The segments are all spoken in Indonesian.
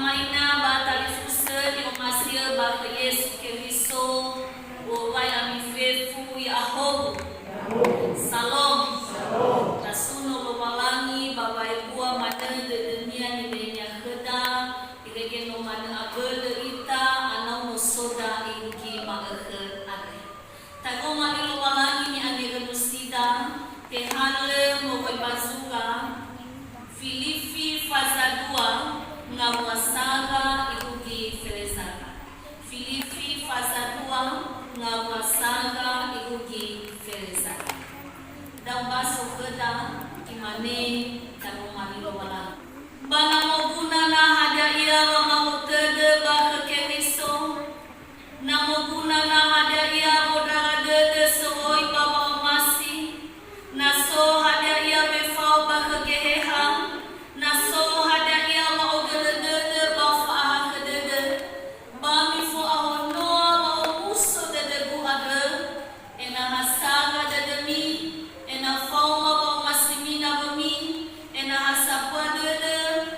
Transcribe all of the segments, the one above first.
amaina batalifusa di omasia baka Yesu Keriso wawai amifefu ya ahobu salom rasuno lowalangi babai bua mana de dunia ni benya heda igege no mana abel derita anau no soda inki magahe ade tago mani lowalangi ni age genusida tehanle mowai bazuka Filipi fasa 2 ngawasaga ikugi felezaka. Filipi fasa 2 ngawasaga ikugi felezaka. Dan baso keda imane tamu manilo wala. Bana moguna na hada ira wa kede ba keriso. Na moguna na hada ira boda de sooi baba masi. Na so hada ira befau ba kegeha. Naso hada ia mau gede bafa gede bami fo ahono mau muso de bu ada ena hasaga de mi ena fauma ba masimina bumi ena hasapwa de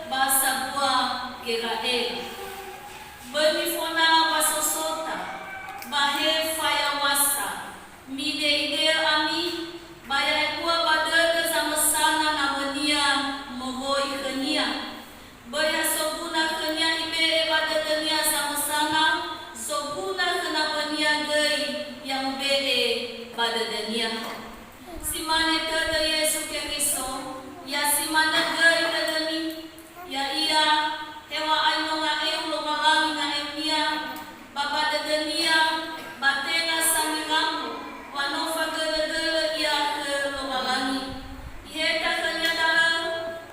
basa bua gera bami fo na basosota bahe faya wasa mi de ide ami baya bua badede sama sana namania mohoi kenia baya sobuna kenia ibe pada dunia sama-sama sobuna kena benia gei yang bede pada dunia simane tada Yesu Keriso ya simane gei tada mi ya ia hewa aino nga lo malang nga nia baba pada dunia batena sangilamu wanofa gede ia ke lo malangi iheta kenya dalam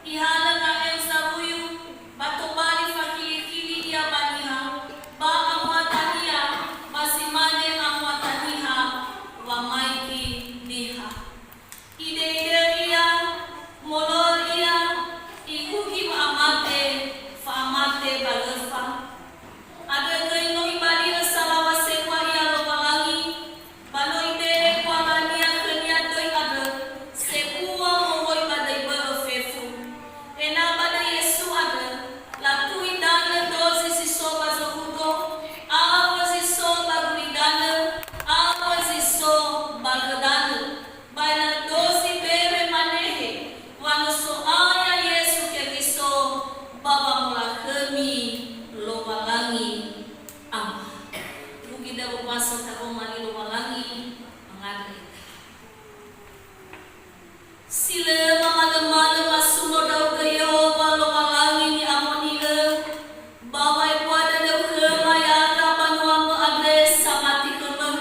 ihala na sabuyu bato bali fakili ia baniha ba amwatania masimane amwataniha wa maiki niha ide ia molor ia ikuki amate fa amate balefa ada kaino ibali salawa sekwa ia lo balangi balo ide kwa bania kenya doi ada sekua mogoi badai bafefu ena bada Yesu ada la tuidana dozi si soba zohugo awa si soba guidana awa si soba gadana baina dozi bere manehe wano so aya Yesu Keriso baba mula kemi lo walangi ama bugida bupaso tako mali lo walangi mengadri sile malam-malam masuno dau ke Yehova lo malangi ni amonile bawai puada dau ke maya ka panua mo adres samati kemem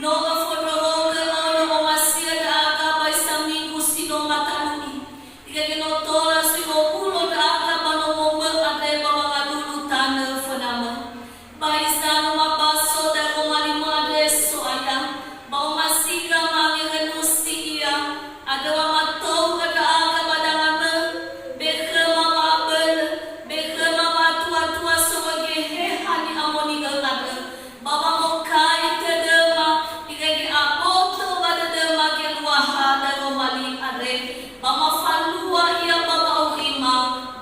no foto ke ono omasia da aka bai saminggu sino matanuni tiga no tora si opulo da aka pano mo ade bawa ngadulu tane fenama bai sano mapaso da malimo adres so ayam bau masika mangi renusti ia ada matou kada aga badangana bekhama babel bekhama tua soge hehani amoni galada baba mokai tedema igege aboto badedema ke luaha dago mali are bama falua ia baba ohima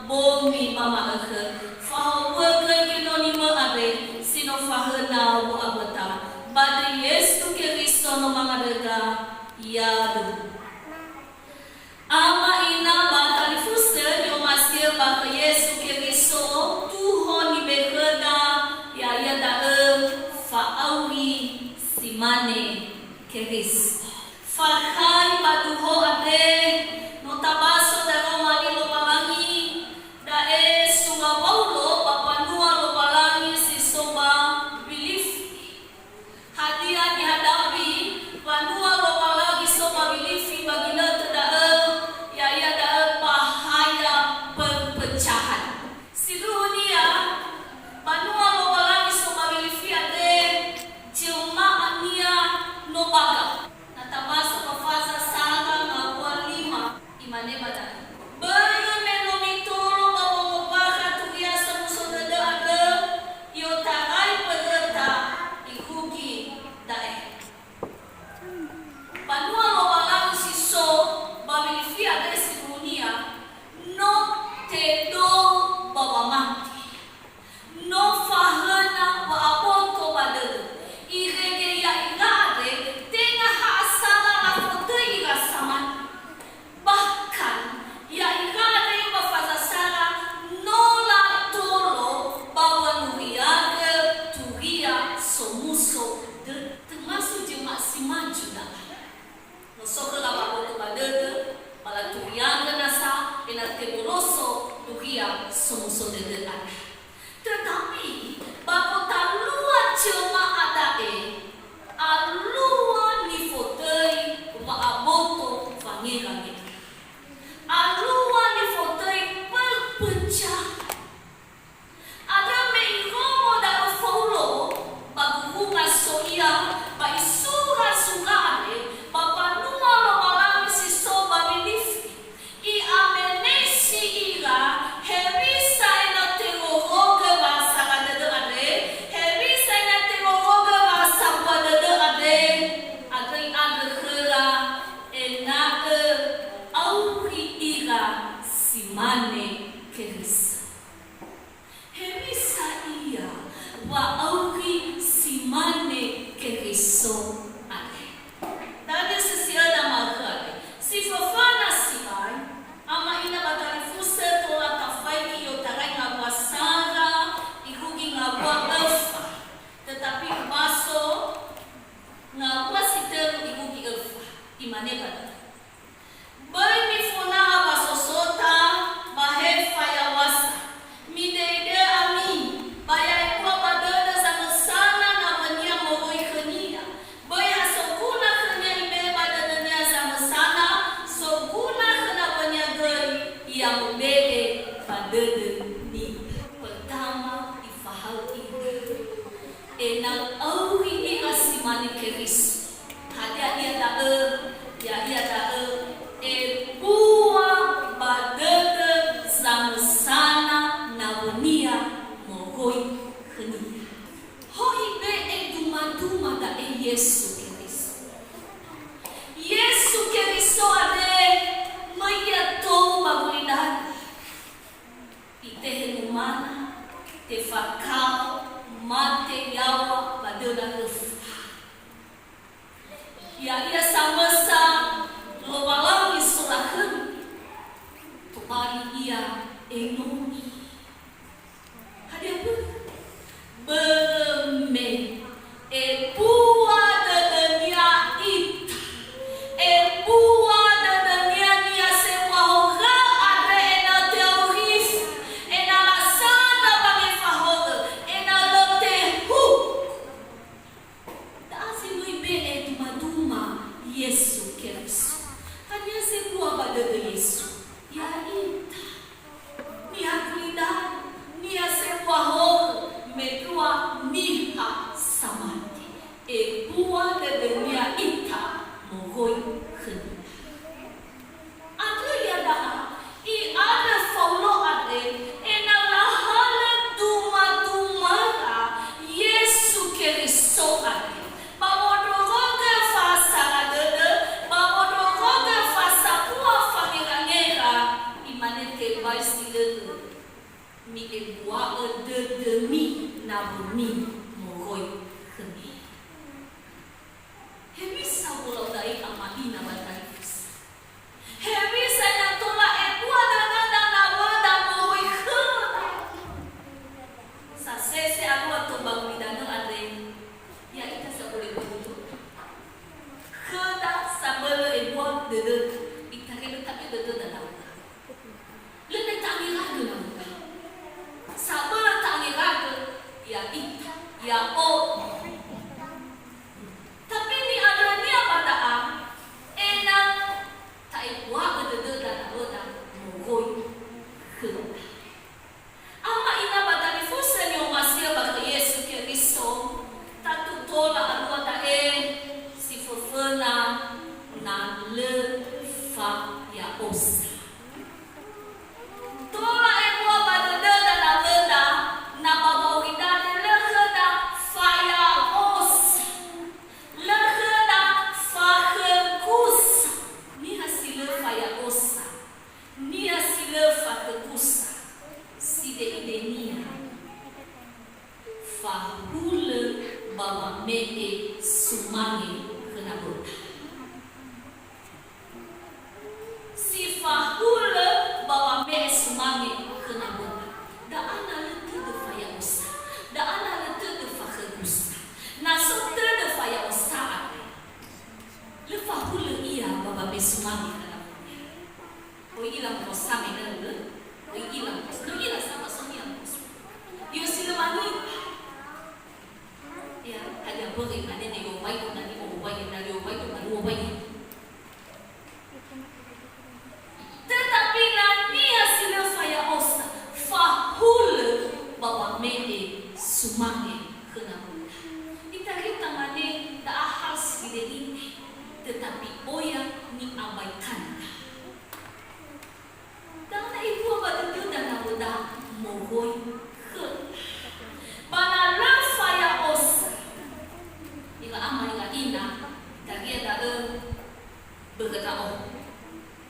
bomi mama akhe fahawa ke nonima are sino fahana wo abata badi Yesu Keriso no mangadega yadu ama ina batali fuste ni omasia baka Yesu Keriso tuhoni beheda ya da faawi simane keris fakai batuho ade notabaso da romali lo palangi da sunga paulo papanua lo palangi si soba belief hadiah dihadapi panua lo palangi soba belief bagina bahaya perpecahan. Si dunia banua lo walangi soba bilifia de cuma ania no baga. Natabasa pafaza saga ngawalima imane bata dede ada. Tetapi bapa talua cuma ada alua ni fotei wa aboto vangira gitu. Alua ni fotei berpecah. Ada meigomo da faulo baguhunga soia ba isura sugare bapa nua lo malam si so babilif I amenesi ira herisa ina tegohoga basa kadade ade herisa ina tegohoga basa kadade ade agai ada khera enae auri ira simane kerisa herisa ia wa auri simane keriso ade dade sesiada magade si fafana simai ama ina batarifusa tola tafai ki yotarai ngabwa sara ikugi ngabwa alfa tetapi baso ngabwa siteru ikugi alfa imane pada bai mifuna baso sota bahefa ya wasa mideide amin baya ikwa badada sama sana na bania mohoi khania bai hasokuna khania ibe badadanya sama sana sokuna khana bania gai yang bede badada ni pertama ifahau ini enang auri ikasimani keris hadia ia tae ya ia tae bua badada sama sana na bania mohoi khania hoi be duma da Yesu Kristo Yesu Kristo ade maya to bagulidad ite humana te fakao mate yawa badada ya ia samasa lobalang isulahan tupari ia enoni hadia beme pua dadania ita pua dadania nia sewa hoga ada ena teorif ena lasana bagi fahoga ena lote hu daasi lui be duma Yesu Kristo hanya sebuah badada Yesu ya ita nia kulidan nia sewa hoga medua miha samati bua dadania ita mohoi khani ada ya daha I ada faulo ade ena lahala duma Yesu Kristo ade babodoroga fasa adede babodoroga fasa pua fangirangera imane ke baisile mi bua demi nabumi mohoi khani Hebisa bulau dai amadina batarifus. Hebisa yang tola ebua dan nawada mohoi khana. Sasese agua to bagulidana ade. Ya ita sabole begitu. Khada sabole ebua dede. Ita ke tapi dede dan nawada. Lene tangira de nawada. Sabole tangira de ya ita ya o tapi ni ada ni apa dah? Enang tak buat benda dan benda mohoi khana. Ama ina batani fusa ni omasia bagi Yesu Kristo tatu tola arua tae si fofena na le fa ya osa. Tola ebua badada dan benda na baba widane le khana fa ya osa. Lehena fakekus ni hasil faya osa ni hasil fakekusa side idenia fahule baba mee sumangi kena bota si fahule baba mee sumangi kena bota da ana letu de faya osa da ana letu de fakekusa na sote de faya osa lefa hulu ia baba besumami kana o ilang posame kana o ilang sama sonia me sumange kenapa? Kita mane da ahal segede ini, tetapi oya ni abaikan. Karena ibu abad itu dan nabuda mohoi ke. Bana lafa ya os. Ila ama ila ina, dari ada berkata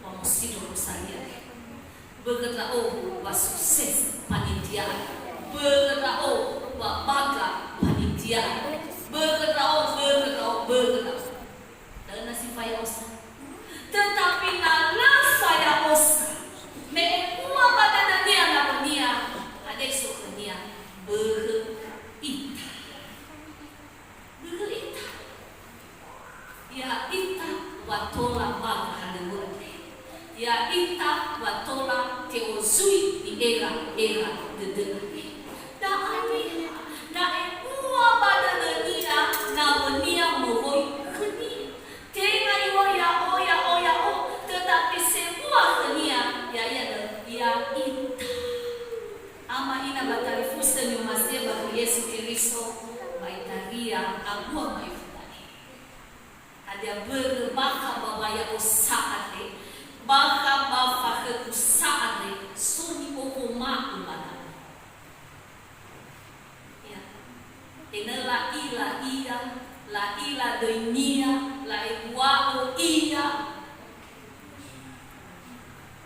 wa musido saya. Berkata wa sukses panitia. Berkata wa baga panitia. Berkata. Dan nasi faya os. Tetapi na faya os. Me uma badana dia na bonia. Ada sokenia. Berita. Ya ita watola baga hanemun. Ya ita watola teozui di era dedekane. Da ani na uma badana dia na bonia mohoi keni. Tenga oya tetapi semua kenia ya ita. Ama ina batari fusta ni umaseba Yesu Kristo baitaria agua maifutani. Ada berbaka babaya usaate, baka bafa ke usaate, suni okoma ubana. Ya, enela ila la ila doinia, la iguao iya.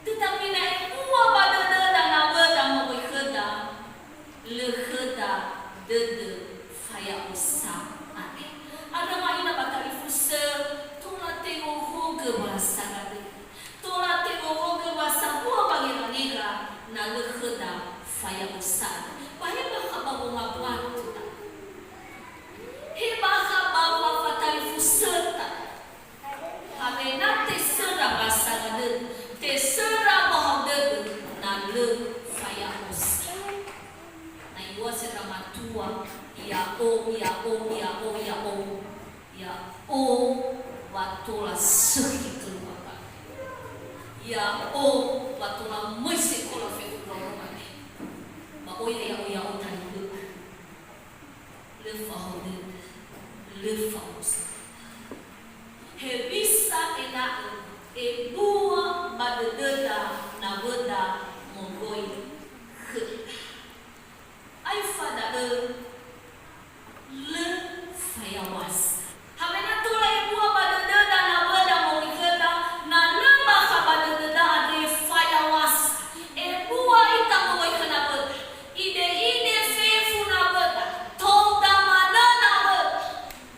Tetapi na ua badana dan abada mo kheda, le kheda dede faya usa ane. Ada maina batari fusa, tola tego hoge bahasa kade. Tola tego hoge bahasa bua bagi na le kheda faya usa. Bahaya bakaba bunga buat tu. Heba bawa fatari fusata. Habe nate sera bahasa kade. Terserah bahwa na le faya os. Na iwa sera matua ya o watola sehi keluarga. Ya o watola mese kola fe keluarga. Ma o ya o tani le fahod le fahos. He bisa ena dua badededa na beda mogoi ke. Ai fada le fayawas. Hamena tula dua badededa na beda mogoi keda na lama ka badededa ade fayawas. Dua ita mogoi kena beda. Ide fefu na beda. Toda mana na beda.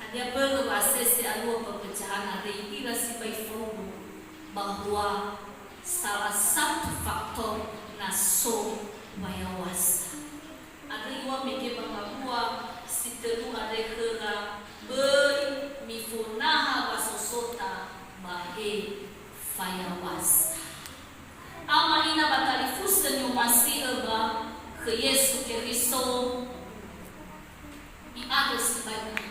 Ada berwasese alua pepecahan ade ila si bai fogo. Bahwa salah satu faktor naso mayawas. Ada iwa meke bangabua sitelu ada kera beri mifunaha basosota bahe fayawas. Ama ina batali fusta ni umasi eba ke Yesu Kristo i ada sebagai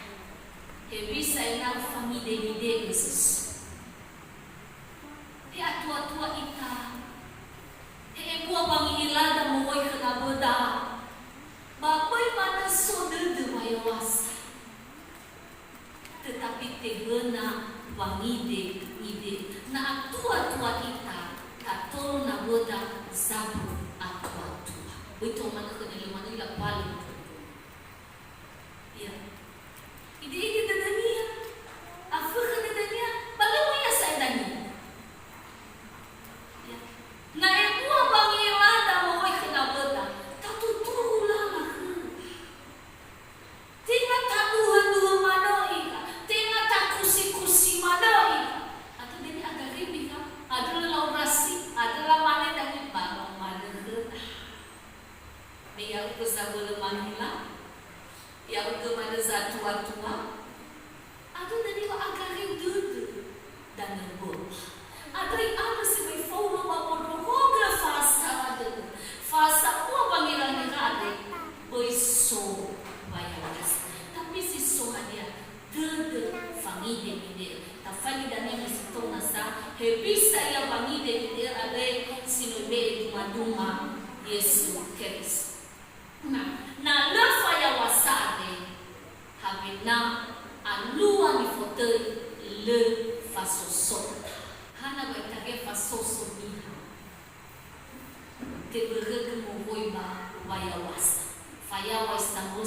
hebisa ina famide ide Jesus. Ya tua ita, gua bangi ilada mohoi kena beda, bapai mana sodel de mayawas, tetapi tegena bangi ide, na tua ita, katol na beda zabu tua. Itu mana kena lima ila paling. Ya, ide dadania, apa kena dadania, balau ya saya dani. Na ekua bangilada mohoi kena beda, tatu turula tinga taduha manoi, tinga takusi manoi. Atau dini agak ribi kan? Ada laurasi, ada lamane dari barang mana kena. Biar aku sabule manila, ya aku mana zatua. Ada dini agak ribi dan nerbo. Ada yang si may follow mapodo hoga fasa kuwa bangiran ngade boy so bayawas. Tapi si so hadia dede fangide ta fali dani misito nasa hebisa ya bangide ale sinode maduma Yesu Kristo. Na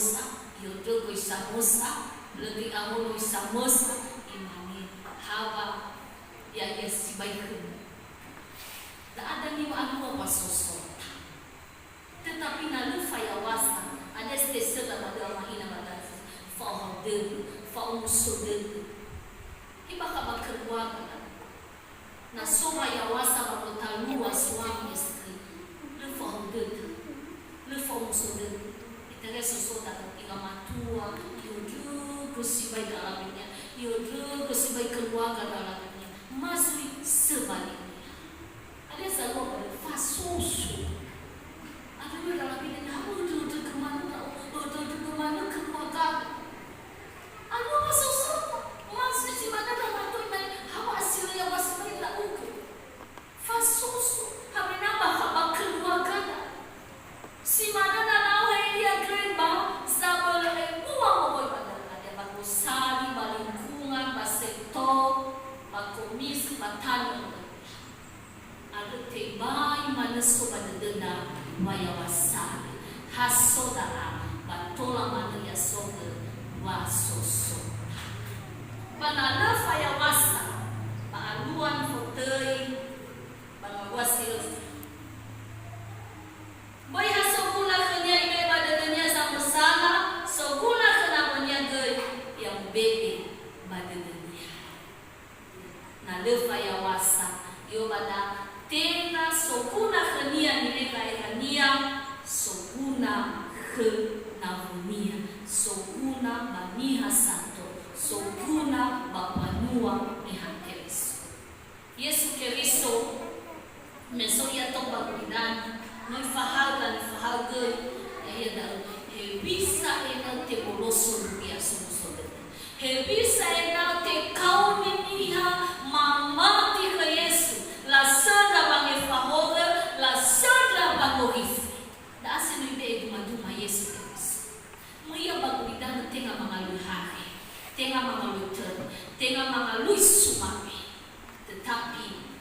samosa, yodo go samosa, lebih aholo samosa, imani hawa ya si baikun. Tak ada ni aku apa sosok. Tetapi nalu fayawasa ada stesen dalam mahina batas. Faham dulu, faham sudah. Iba kaba keluarga. Na soma yawasa bakotalua suami istri. Le faham dulu, le faham sudah. Itaga sosok tak tiga matua. Yodu kusibai dalamnya, yodu kusibai keluarga dalamnya. Masih sebaliknya. Ada selalu pada fasosu. Ada dalam ini kamu tu kemana keluarga. Anu fasosu. Masih si mana dalam tu ini hawa hasilnya masih tak ukur. Fasosu. Kami nambah hawa keluarga. Si mana dalam dia kerja sabal buang boy pada ada bagus sari balingkungan basektor bakomis batani. Ada tebai manusia pada denda wayawasa hasoda batola manu ya soga wasoso banana fayawasa baaluan fotei bangawasil boy hasogula kenya ibe pada dunia sama-sama sogula kenamanya gay yang bebe pada dunia nale fayawasa yo pada tena sokuna khania nileka khania sokuna khenavunia sokuna baniha santo sokuna bapanua nihakeris Yesu Kristo mesoya tomba kuidan noi fahaga ya da hebisa ena te boloso ya somusode hebisa ena te kauminiha mama ti Yesu la sandra bange fahoga la sandra bangorif da asinu ibe duma Yesu Kristo muia bagulidana tenga mangalu hari tenga mangalu ter tenga mangalu sumame tetapi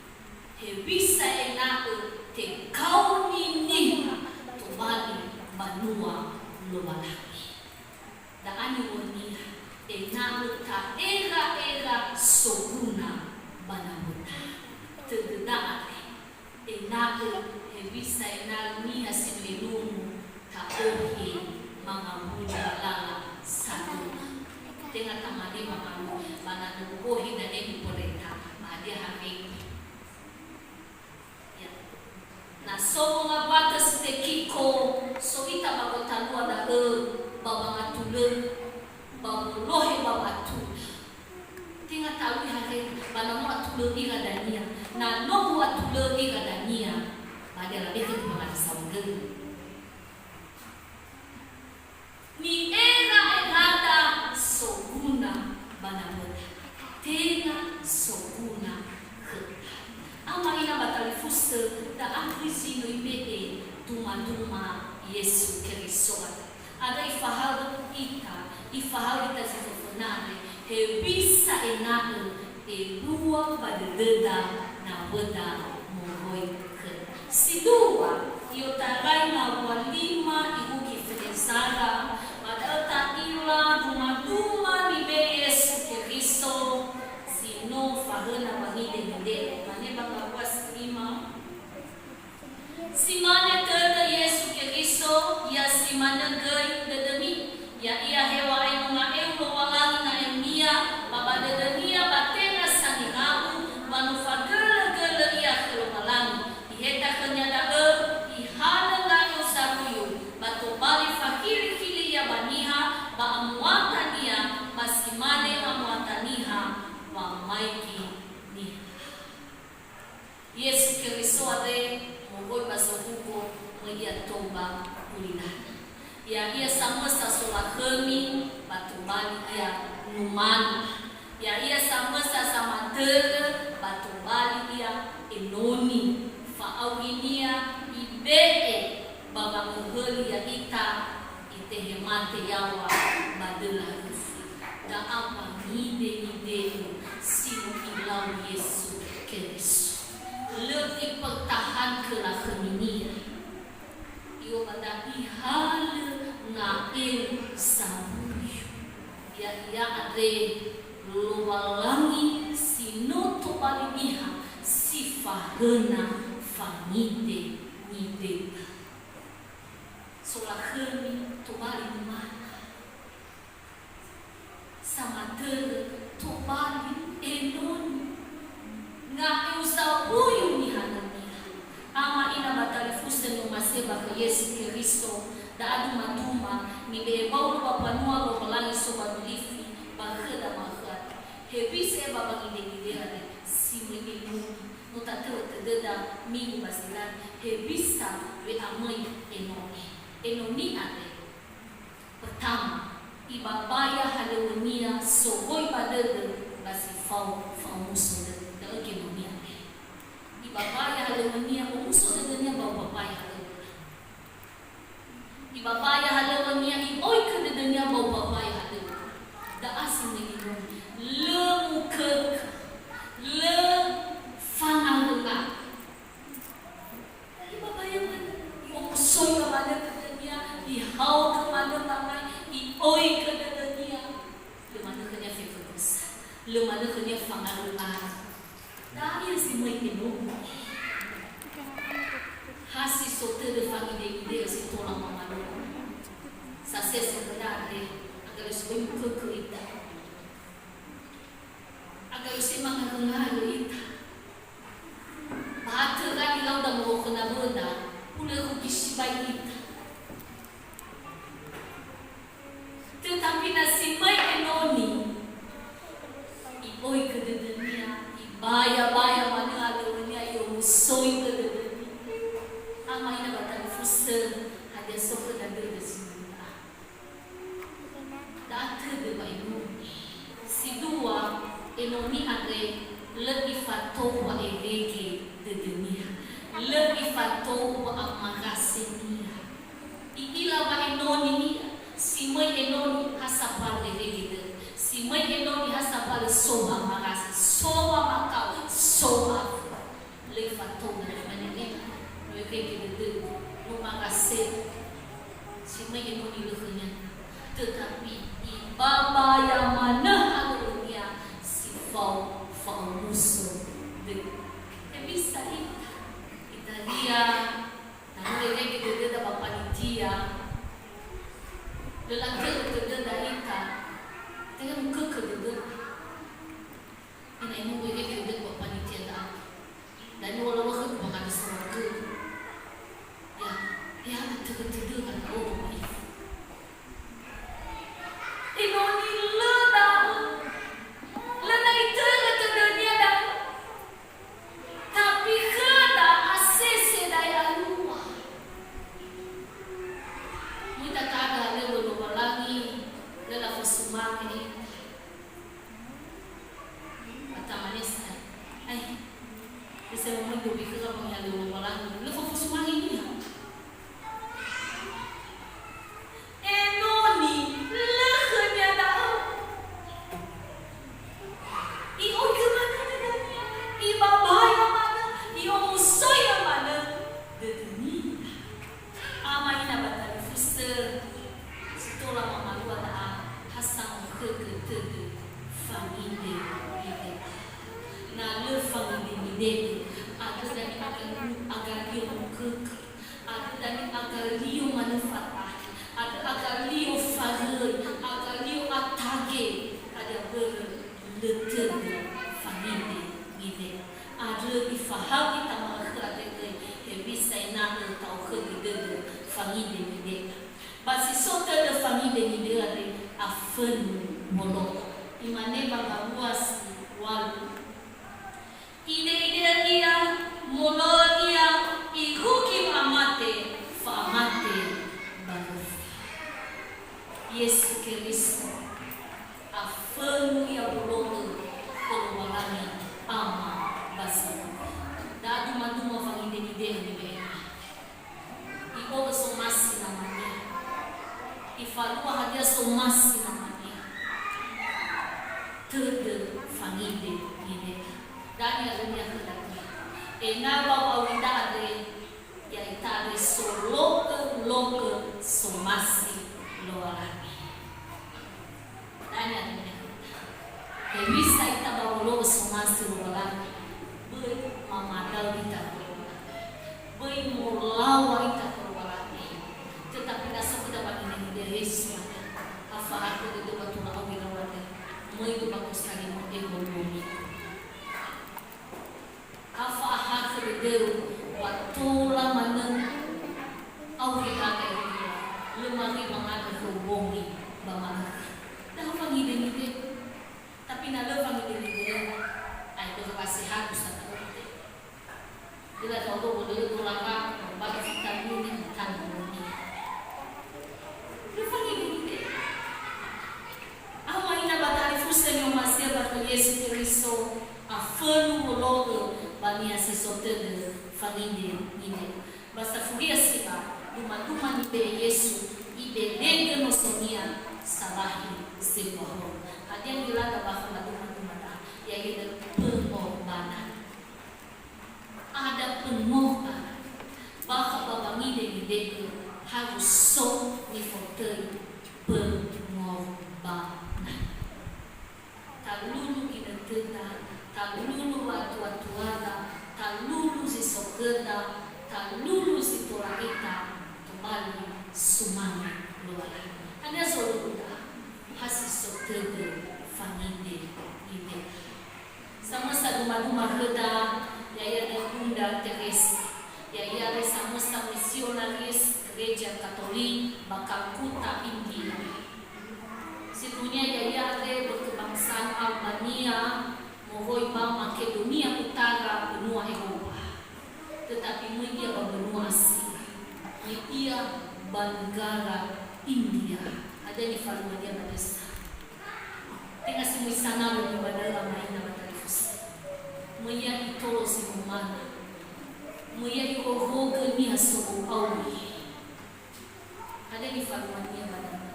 hebisa ena te kauni ni tobali banua lobalaki da ani wonia ena ta era soguna banamuta terdengar enak bisa enak ni hasil ilmu tak oke mengamuja lala satu tengah tamadi mengamu mana nukohi dan ini mereka ada hari ya na so mga batas tekiko so ita bagotalua da bawa ngatulun bawa bawatu tinggal tahu hari pada mau tulur ira dania na no mau tulur ira dania pada lebih ke mana saudara ni era soguna banamut tena soguna ke ama ina batali fuster da akrisi no ibede tuma Yesu Kristo ada ifahal ita zifofnane hebisa enak dua pada deda na weda mohoi ke si dua io tarai na walima ibu kifresara pada tatila duma ni be Yesu Kristo si no fahana wahide ngede mane bakawas lima si mana deda Yesu Kristo ya si mana gai dedemi ya ia hewa enunga euro walani na emia baba dedemia batena sanirabu manufagala gala ia kelomalang iheta kenyada ihana na yosaruyu batobali fakiri kili ya baniha ba amuatania masimane amuataniha ba maiki ni Yesu Kristo ade mogoi basohuko media tomba kulina ya ia sama sasula kami batu bali ia numan ya ia sama sama ter batu bali ia enoni faawinia ibee baba muheli ya ita itehemate yawa badela da apa nide simu ilau Yesu Kristo lebih pertahan kelah keminia iyo pada ihal na il are luwalangi sinuto baliniha sifahena fangide ngide solaheni to bali mana sama to bali enon nga usau uyu ni hanamia ama ina batali fuste no maseba ka Yesu Kristo da adu matuma ni be baulu bapanua lo balangi so badulifi bakhada makhat hebise baba ide si mwenye no tateu tededa mini basilan hebisa we amoi enoni ade pertama ibabaya halewenia sogoi badede basi fau musuh de economia ibabaya halewenia musuh de bau papaya ibabaya halewenia oi kedenya bau papaya da asin ni lemukek le fangalunga ibabaya mana musuh ke mana kedenya hau ke mana tangan oi kedenya le mana kenya fekus le mana kenya fangalunga dahil si mai kenu hasi sote de famille ide si tola mama sa se sebenarnya agar supaya kekerita agar supaya mengenal ita batu lagi lau dah mau kena benda pula kukisi bayi ita tetapi nasi mai enoni oi kededenia ibaya mana ada dunia yo musoi kededenia ama ina batang fuster hanya sok dan sini data de bainu si dua enoni ade lebih fatou wa elege de dunia lebih fatou wa amakasenia ila wa enoni ni si mai enoni hasapal elege de si mai enoni hasapal soba makasi soba makau soba le fatou de manene elege de rumah kasih si mai enoni lehnya tetapi baba yang mana alunya si fau musuh de bisa Italia dan mereka kita dapat panitia lelaki kita dari kita dengan muka kita ini mereka kita dapat panitia dan walau kita makan semua ya kita kan oh inoni lena itu dunia dah tapi kada asese daya luar muita kada lelo balangi lela fusuma ini atamanesa ai bisa muito bikira pengalu balangi lelo fusuma ini basi sote de famille ni de afen molok imane bagabuas wal ide dia molonia ikuki amate famate baru Yesu Kristo afen ya bolong kolwalani ama basa dadu maduma famille ni de iko somasi namanya ifalua hadia somasi namanya terde famille ni dan ya dunia kedati enawa wawida ade ya itade loke somasi loalani dan ya dunia bisa ita bawa somasi wala bai mamadal kita bai mulawa ita wala tetapi nasa kita bagi dia Yesus apa aku itu betul aku bilang wala mau itu bagus sekali mau ekonomi apa aku itu waktu lama aku kita kayak lemari mengaku hubungi bama dah panggil dia tapi nalo panggil dia ay ko kasi halos sa taote dila sa ulo boleh tulaka bagi kita ini tan ini panggil dia ama ina batali fusen yo masia bato Yesu Kristo a fanu logo bania se sote família ini basta fugia siba duma ni Yesu ibe denge no sonia sabahi sebaho adian gilada bahwa duma yaitu pengorbanan ada pengorbanan bahwa babangi denge harus so di foto pengorbanan talulu kita tena talulu watu ada talulu si sokeda talulu si toraita kembali sumang luar ada soluda hasil sokeda família ini sama duma heda yaya da Bunda Teresa yaya da sama misionaris gereja Katolik Bakakuta India situnya yaya ada berkebangsaan Albania mohoi ba Makedonia Utara benua Eropa tetapi dia benua Asia dia negara India ada di Falmadia Badesa tengah semua sana lo badala maina batalifus muya itolo si humana muya ikohoga ni hasobo awi ada di Falmadia Badala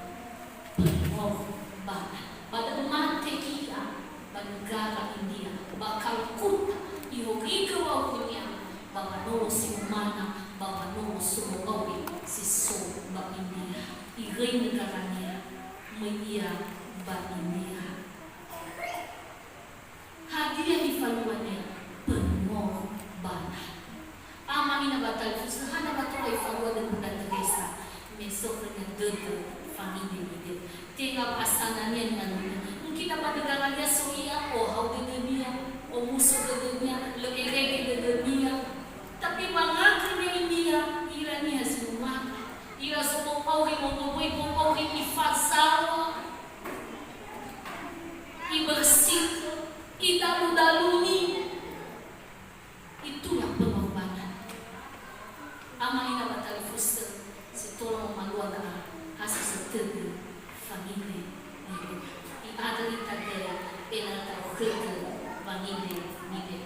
pada mate ia negara India bakal kuta ihogika wa kunya bangano si humana bangano sumogawi si so ba India igay negaranya muya ba India hadiah di faluannya pengorbanan ama ina batal fusahana batal ay falua dan Bunda Teresa mesoknya dede família ini tinggal pasangannya dengan mungkin apa negaranya soia oh hau dedenia oh musuh dedenia lekeke dedenia tapi bangakrnya India irani hasumah ira sopo pauhi montoboi pauhi ifasawa ibersih kita mudaluni itulah pengorbanan amalina batal fuster setolong maluaga hasil setege família ini ada ditaga pela tau keke família ini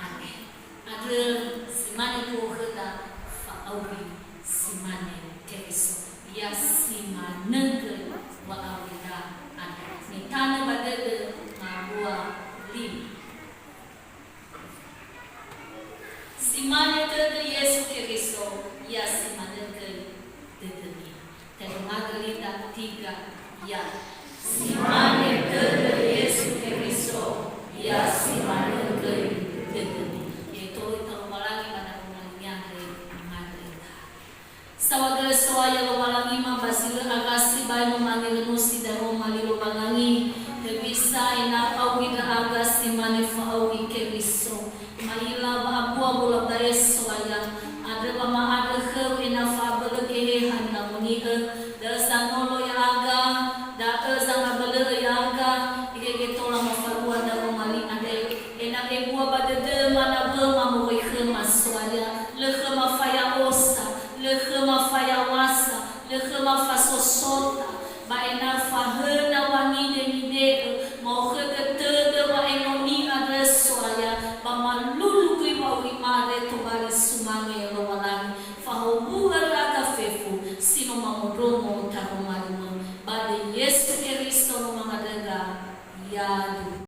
ane ada simane tu keta faawi simane Teresa ya simane ke wa awida ane ni tana badede ngabua lim simane ke Yesu Kristo ya simane ke dedenia Margarita tiga ya simane ke Yesu Kristo ya simane ke dedenia itu malangi pada kumalinya ke Margarita sawagala soaya lo malangi mabasila agasi bay memanggil nusi daro malilo malangi bisa ina awida agasi manefa awi Kristo malila ba abua bola daes soaya ada ba ada ke ina fa beleke handa muni da sanolo yaga da zanga bele yaga ige tola mafalua da mali ade ena ebua badede mana be mamoi khema soaya le khema faya osa le khema faya wasa le khema fasosota ba ena fa hena wangi de ide mo khete de wa enoni ade soaya ba malulu kui ba wi mare to bare sumane